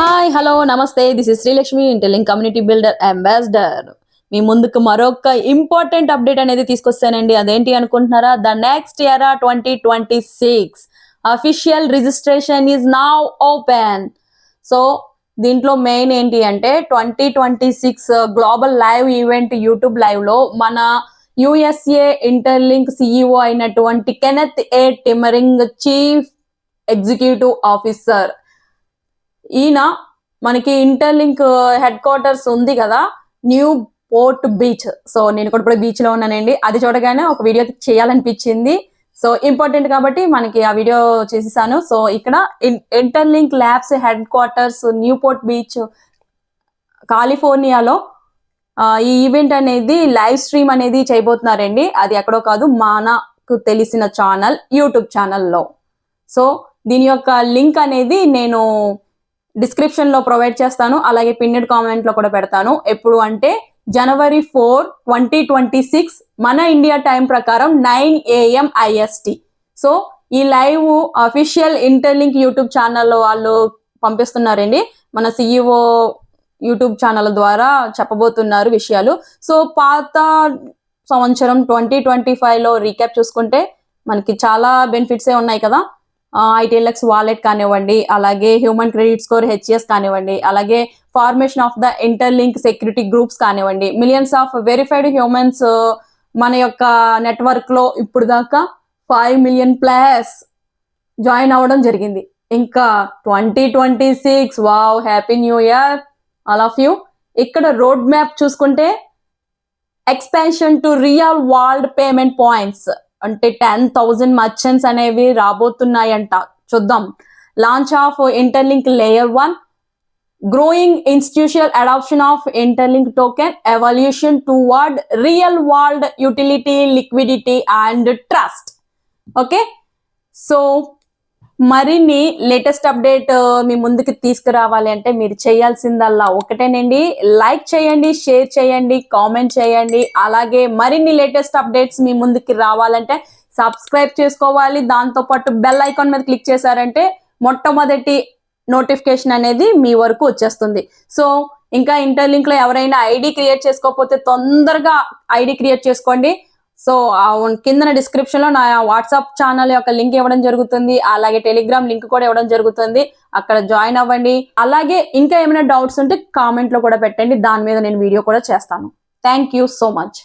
Hi hello నమస్తే this is Srilakshmi Interlink community builder ambassador. మీ ముందుకు మరొక ఇంపార్టెంట్ అప్డేట్ అనేది తీసుకొస్తానండి. అదేంటి అనుకుంటున్నారా? ద నెక్స్ట్ ఎరా 2026 official registration is now open. So దీంట్లో మెయిన్ ఏంటి అంటే 2026 global live event YouTube live లో మన యుఎస్ఏ ఇంటర్లింక్ సిఇఓ అయినటువంటి కెనెత్ ఏ టిమరింగ్ చీఫ్ ఎగ్జిక్యూటివ్ ఆఫీసర్, ఈయన మనకి ఇంటర్లింక్ హెడ్ క్వార్టర్స్ ఉంది కదా న్యూ పోర్ట్ బీచ్. సో నేను కూడా ఇప్పుడు బీచ్ లో ఉన్నానండి. అది చూడగానే ఒక వీడియో చేయాలనిపించింది. సో ఇంపార్టెంట్ కాబట్టి మనకి ఆ వీడియో చేసేసాను. సో ఇక్కడ Interlink labs headquarters Newport beach కాలిఫోర్నియాలో ఈ ఈవెంట్ అనేది లైవ్ స్ట్రీమ్ అనేది చేయబోతున్నారండి. అది ఎక్కడో కాదు, మనకు తెలిసిన ఛానల్ యూట్యూబ్ ఛానల్లో. సో దీని యొక్క లింక్ అనేది నేను డిస్క్రిప్షన్ లో ప్రొవైడ్ చేస్తాను, అలాగే పిన్నెడ్ కామెంట్ లో కూడా పెడతాను. ఎప్పుడు అంటే January 4, 2026 మన ఇండియా టైం ప్రకారం 9 AM IST. సో ఈ లైవ్ అఫీషియల్ ఇంటర్లింక్ యూట్యూబ్ ఛానల్లో వాళ్ళు పంపిస్తున్నారండి. మన సిఇఓ యూట్యూబ్ ఛానల్ ద్వారా చెప్పబోతున్నారు విషయాలు. సో పాత సంవత్సరం 2025లో రీక్యాప్ చూసుకుంటే మనకి చాలా బెనిఫిట్సే ఉన్నాయి కదా. ఐటీఎల్ఎక్స్ వాలెట్ కానివ్వండి, అలాగే హ్యూమన్ క్రెడిట్ స్కోర్ హెచ్ఎస్ కానివ్వండి, అలాగే formation of the interlink security groups కానివ్వండి, మిలియన్స్ ఆఫ్ వెరిఫైడ్ హ్యూమన్స్ మన యొక్క నెట్వర్క్ లో ఇప్పుడు దాకా 5 million ప్లస్ జాయిన్ అవ్వడం జరిగింది. ఇంకా 2026 wow, happy new year all of you. ఇక్కడ రోడ్ మ్యాప్ చూసుకుంటే expansion to real world payment points అంటే 10,000 మర్చెంట్స్ అనేవి రాబోతున్నాయంట. చూద్దాం. Launch of Interlink layer 1, growing institutional adoption of Interlink token, evolution toward real world utility, liquidity and trust. Okay, so మరిన్ని latest update మీ ముందుకు తీసుకురావాలి అంటే మీరు చేయాల్సిందల్లా ఒకటేనండి, లైక్ చేయండి, షేర్ చేయండి, కామెంట్ చేయండి. అలాగే మరిన్ని లేటెస్ట్ అప్డేట్స్ మీ ముందుకి రావాలంటే సబ్స్క్రైబ్ చేసుకోవాలి. దాంతోపాటు బెల్ ఐకాన్ మీద క్లిక్ చేశారంటే మొట్టమొదటి నోటిఫికేషన్ అనేది మీ వరకు వచ్చేస్తుంది. సో ఇంకా ఇంటర్లింక్ లో ఎవరైనా ఐడి క్రియేట్ చేసుకోకపోతే తొందరగా ఐడి క్రియేట్ చేసుకోండి. సో కింద డిస్క్రిప్షన్ లో నా వాట్సాప్ ఛానల్ యొక్క లింక్ ఇవ్వడం జరుగుతుంది, అలాగే టెలిగ్రామ్ లింక్ కూడా ఇవ్వడం జరుగుతుంది. అక్కడ జాయిన్ అవ్వండి. అలాగే ఇంకా ఏమైనా డౌట్స్ ఉంటే కామెంట్ లో కూడా పెట్టండి, దాని మీద నేను వీడియో కూడా చేస్తాను. Thank you so much.